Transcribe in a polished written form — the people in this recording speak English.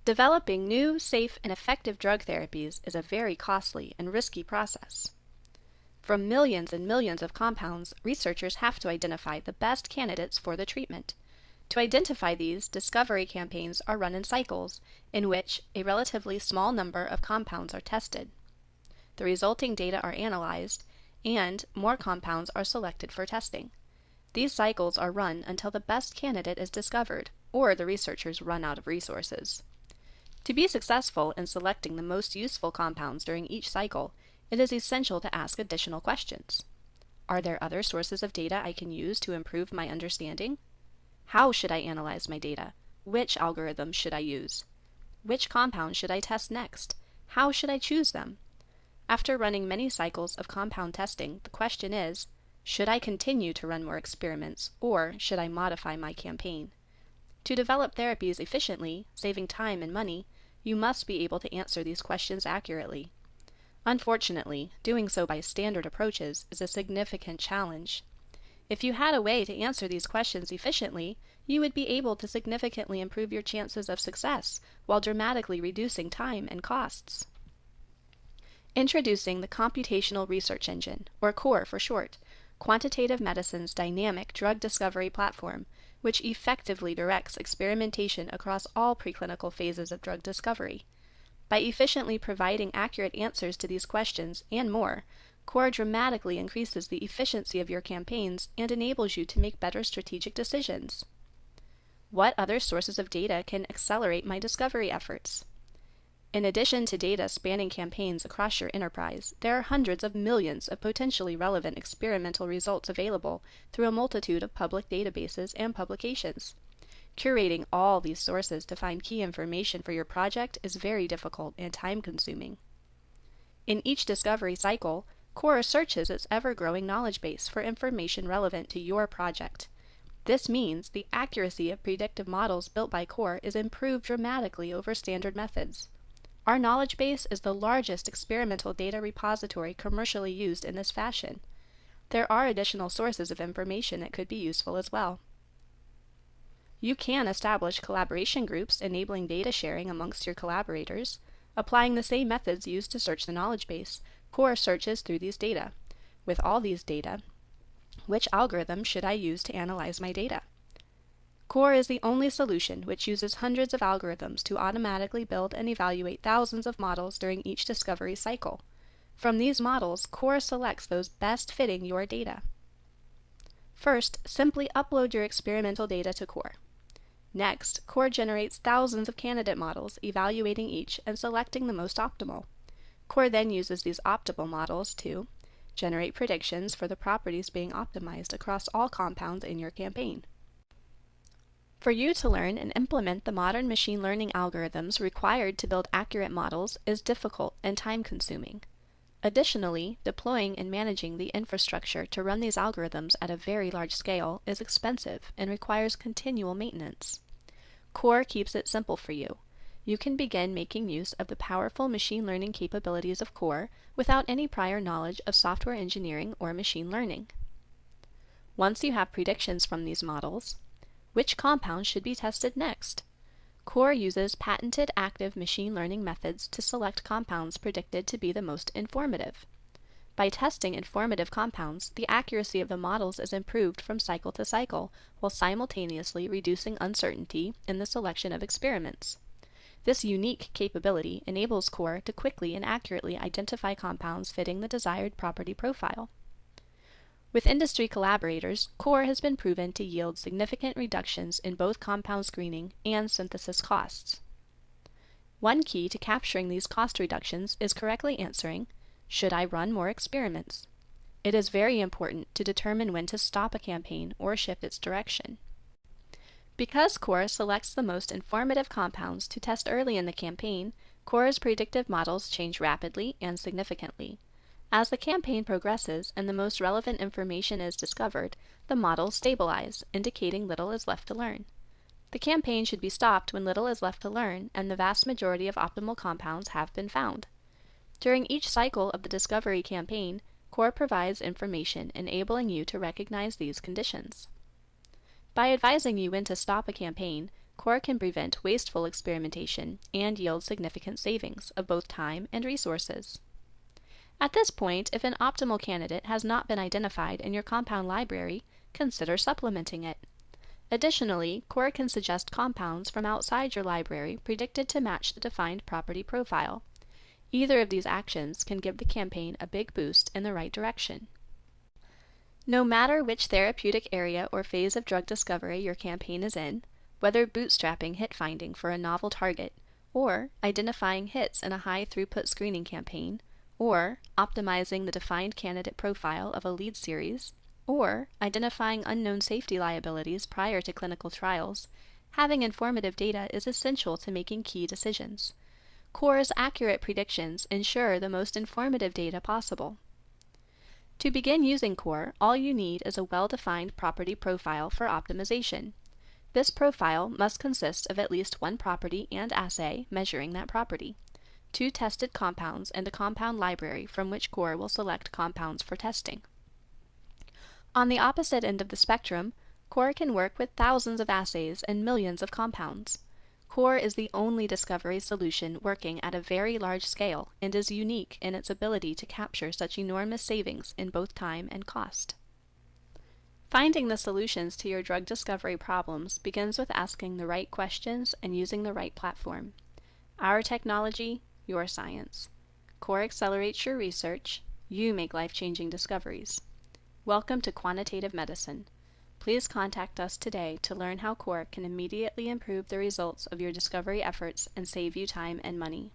Developing new, safe, and effective drug therapies is a very costly and risky process. From millions and millions of compounds, researchers have to identify the best candidates for the treatment. To identify these, discovery campaigns are run in cycles, in which a relatively small number of compounds are tested. The resulting data are analyzed, and more compounds are selected for testing. These cycles are run until the best candidate is discovered, or the researchers run out of resources. To be successful in selecting the most useful compounds during each cycle, it is essential to ask additional questions. Are there other sources of data I can use to improve my understanding? How should I analyze my data? Which algorithms should I use? Which compounds should I test next? How should I choose them? After running many cycles of compound testing, the question is, should I continue to run more experiments, or should I modify my campaign? To develop therapies efficiently, saving time and money, you must be able to answer these questions accurately. Unfortunately, doing so by standard approaches is a significant challenge. If you had a way to answer these questions efficiently, you would be able to significantly improve your chances of success while dramatically reducing time and costs. Introducing the Computational Research Engine, or CoRE for short, Quantitative Medicine's dynamic drug discovery platform, which effectively directs experimentation across all preclinical phases of drug discovery. By efficiently providing accurate answers to these questions and more, CoRE dramatically increases the efficiency of your campaigns and enables you to make better strategic decisions. What other sources of data can accelerate my discovery efforts? In addition to data spanning campaigns across your enterprise, there are hundreds of millions of potentially relevant experimental results available through a multitude of public databases and publications. Curating all these sources to find key information for your project is very difficult and time-consuming. In each discovery cycle, CoRE searches its ever-growing knowledge base for information relevant to your project. This means the accuracy of predictive models built by CoRE is improved dramatically over standard methods. Our knowledge base is the largest experimental data repository commercially used in this fashion. There are additional sources of information that could be useful as well. You can establish collaboration groups enabling data sharing amongst your collaborators. Applying the same methods used to search the knowledge base, CoRE searches through these data. With all these data, which algorithm should I use to analyze my data? CoRE is the only solution which uses hundreds of algorithms to automatically build and evaluate thousands of models during each discovery cycle. From these models, CoRE selects those best fitting your data. First, simply upload your experimental data to CoRE. Next, CoRE generates thousands of candidate models, evaluating each and selecting the most optimal. CoRE then uses these optimal models to generate predictions for the properties being optimized across all compounds in your campaign. For you to learn and implement the modern machine learning algorithms required to build accurate models is difficult and time-consuming. Additionally, deploying and managing the infrastructure to run these algorithms at a very large scale is expensive and requires continual maintenance. CoRE keeps it simple for you. You can begin making use of the powerful machine learning capabilities of CoRE without any prior knowledge of software engineering or machine learning. Once you have predictions from these models, which compounds should be tested next? CoRE uses patented active machine learning methods to select compounds predicted to be the most informative. By testing informative compounds, the accuracy of the models is improved from cycle to cycle, while simultaneously reducing uncertainty in the selection of experiments. This unique capability enables CoRE to quickly and accurately identify compounds fitting the desired property profile. With industry collaborators, CoRE has been proven to yield significant reductions in both compound screening and synthesis costs. One key to capturing these cost reductions is correctly answering, should I run more experiments? It is very important to determine when to stop a campaign or shift its direction. Because CoRE selects the most informative compounds to test early in the campaign, CoRE's predictive models change rapidly and significantly. As the campaign progresses and the most relevant information is discovered, the models stabilize, indicating little is left to learn. The campaign should be stopped when little is left to learn and the vast majority of optimal compounds have been found. During each cycle of the discovery campaign, CoRE provides information enabling you to recognize these conditions. By advising you when to stop a campaign, CoRE can prevent wasteful experimentation and yield significant savings of both time and resources. At this point, if an optimal candidate has not been identified in your compound library, consider supplementing it. Additionally, CoRE can suggest compounds from outside your library predicted to match the defined property profile. Either of these actions can give the campaign a big boost in the right direction. No matter which therapeutic area or phase of drug discovery your campaign is in, whether bootstrapping hit finding for a novel target, or identifying hits in a high-throughput screening campaign, or optimizing the defined candidate profile of a lead series, or identifying unknown safety liabilities prior to clinical trials, having informative data is essential to making key decisions. CoRE's accurate predictions ensure the most informative data possible. To begin using CoRE, all you need is a well-defined property profile for optimization. This profile must consist of at least one property and assay measuring that property, 2 tested compounds, and a compound library from which CoRE will select compounds for testing. On the opposite end of the spectrum, CoRE can work with thousands of assays and millions of compounds. CoRE is the only discovery solution working at a very large scale and is unique in its ability to capture such enormous savings in both time and cost. Finding the solutions to your drug discovery problems begins with asking the right questions and using the right platform. Our technology, your science. CoRE accelerates your research. You make life-changing discoveries. Welcome to Quantitative Medicine. Please contact us today to learn how CoRE can immediately improve the results of your discovery efforts and save you time and money.